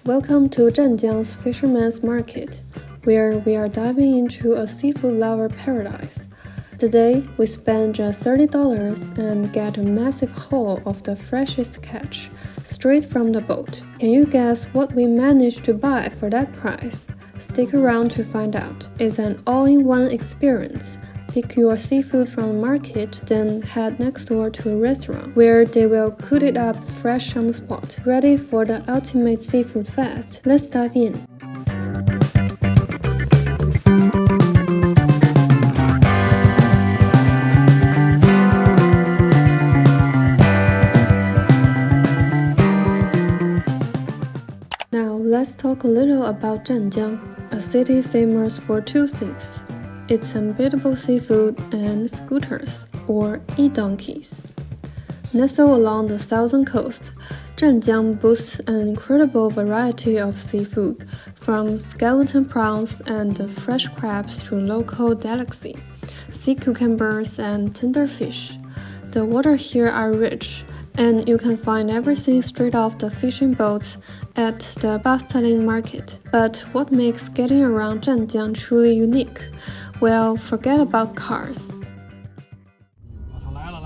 Welcome to Zhanjiang's Fisherman's Market, where we are diving into a seafood lover paradise. Today, we spend just $30 and get a massive haul of the freshest catch, straight from the boat. Can you guess what we managed to buy for that price? Stick around to find out. It's an all-in-one experience. Pick your seafood from the market, then head next door to a restaurant where they will cook it up fresh on the spot. Ready for the ultimate seafood fest? Let's dive in. Now let's talk a little about Zhanjiang, a city famous for two things. Its unbeatable seafood and scooters, or e-donkeys. Nestled along the southern coast, Zhanjiang boasts an incredible variety of seafood, from skeleton prawns and fresh crabs to local delicacy, sea cucumbers and tender fish. The waters here are rich, and you can find everything straight off the fishing boats at the bustling market. But what makes getting around Zhanjiang truly unique? Well, forget about cars. 来了！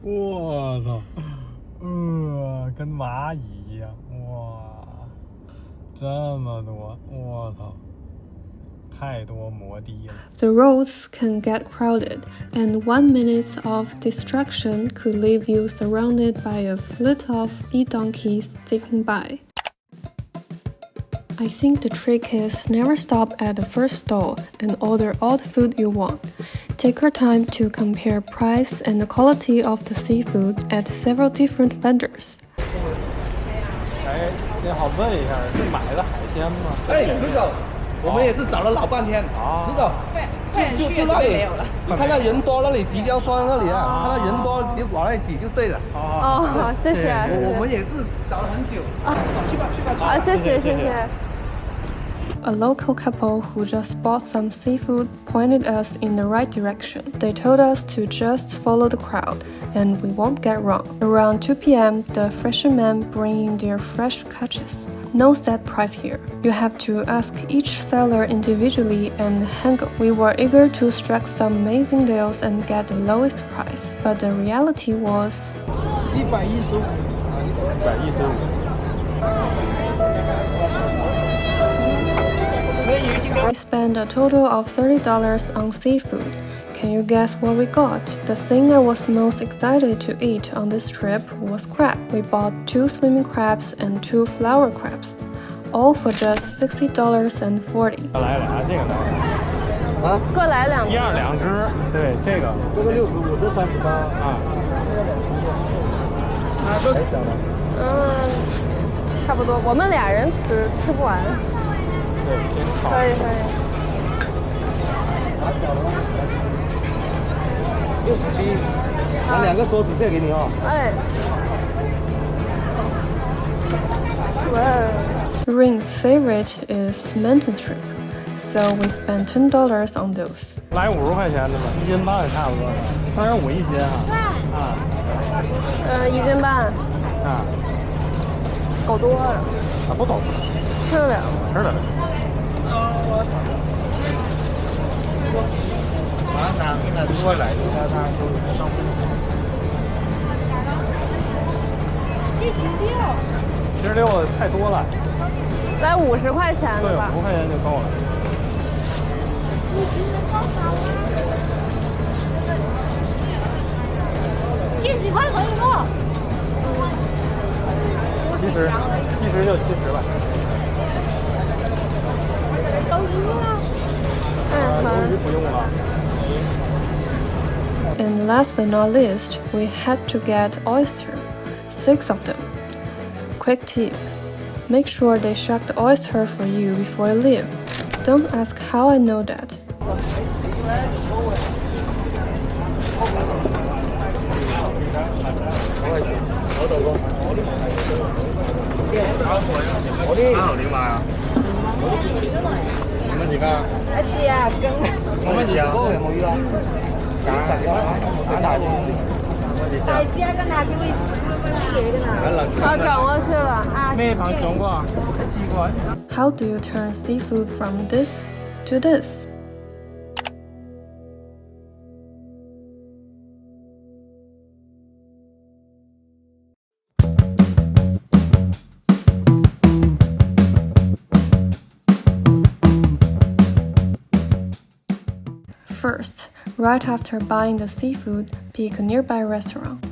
我操！跟蚂蚁一样，哇，这么多，我操！ The roads can get crowded, and 1 minute of distraction could leave you surrounded by a fleet of e-donkeys sticking by. I think the trick is never stop at the first stall and order all the food you want. Take your time to compare price and the quality of the seafood at several different vendors. 哎，你好问一下，是买的海鲜吗？哎，这个。 我们也是找了老半天，这个就那里，你看到人多那里，即将双那里啊，看到人多你往那里挤就对了。哦，好，谢谢。我们也是找了很久。去吧。啊，谢谢。 A local couple who just bought some seafood pointed us in the right direction. They told us to just follow the crowd, and we won't get wrong. Around 2 p.m., the fishermen bring in their fresh catches. No set price here. You have to ask each seller individually and haggle. We were eager to strike some amazing deals and get the lowest price, but the reality was 115。We spent a total of $30 on seafood. Can you guess what we got? The thing I was most excited to eat on this trip was crab. We bought 2 swimming crabs and 2 flower crabs, all for just $60.40. 来俩，这个来。啊，各来2只。一样2只，对，这个65，这38啊。差不多，我们俩人吃不完。对，可以。拿小的吗？67，拿2个梭子蟹给你哦。哎。Rin's favorite is mountain shrimp, so we spent $10 on those. 来50块钱的吧，1斤半也差不多，351斤啊。1斤半。啊。够多了。啊，不走。吃了点。吃了点。76太多了，来50块钱的吧。对，50块钱就够了。70块可以吗？70就70吧。都鱼吗？鱿鱼不用了。 And last but not least, we had to get oyster, 6 of them. Quick tip, make sure they shuck the oyster for you before you leave. Don't ask how I know that. 转过去了。 How do you turn seafood from this to this? First, right after buying the seafood, pick a nearby restaurant.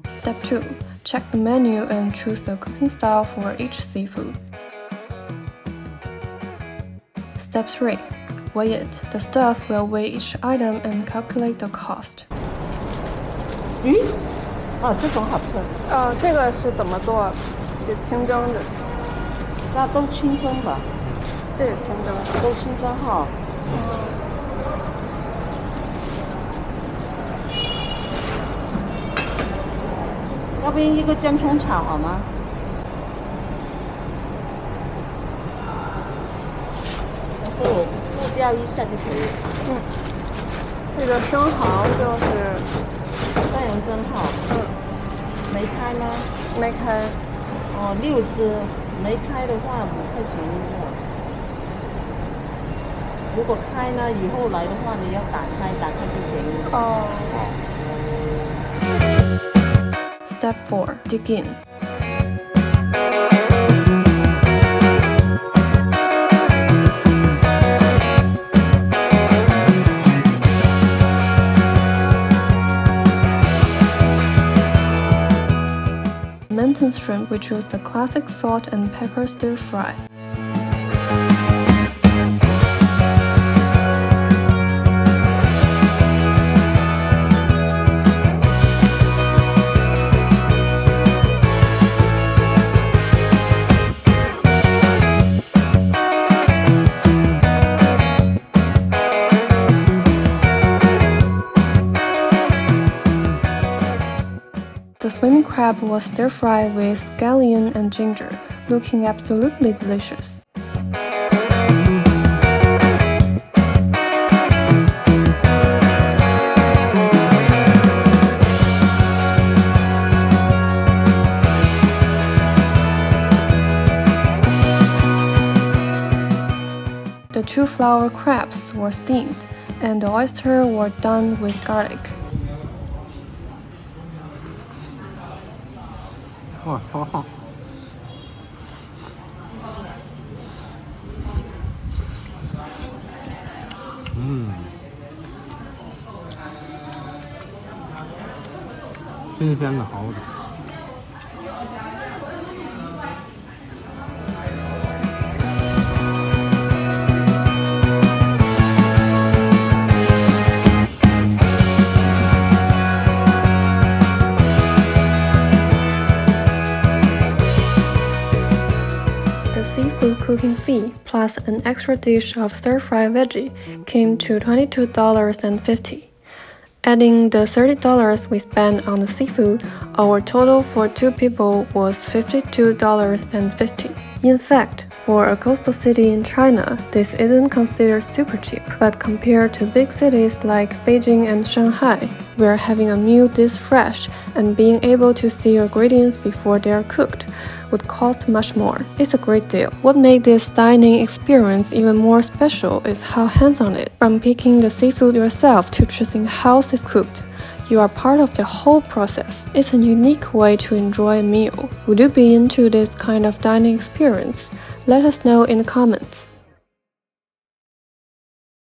Step 2. Check the menu and choose the cooking style for each seafood. Step 3. Weigh it. The staff will weigh each item and calculate the cost. 这种好吃。这个是怎么做？就清蒸的。那都清蒸吧。这个清蒸。都清蒸哈。要不然一个姜葱炒好吗？然后复标一下就可以。这个生蚝就是蒜蓉蒸好。没开吗？没开。哦，6只，没开的话5块钱一个。如果开呢，以后来的话你要打开就便宜。哦。Step 4. Dig in. Mountain shrimp, we choose the classic salt and pepper stir fry. The swimming crab was stir-fried with scallion and ginger, looking absolutely delicious. The 2 flower crabs were steamed, and the oysters were done with garlic. 哇，好好。新鲜的蚝的。The seafood cooking fee plus an extra dish of stir-fry veggie came to $22.50. Adding the $30 we spent on the seafood, our total for 2 people was $52.50. In fact, for a coastal city in China, this isn't considered super cheap, but compared to big cities like Beijing and Shanghai, where having a meal this fresh and being able to see ingredients before they are cooked would cost much more. It's a great deal. What made this dining experience even more special is how hands-on it is. From picking the seafood yourself to choosing how it's cooked, you are part of the whole process. It's a unique way to enjoy a meal. Would you be into this kind of dining experience? Let us know in the comments.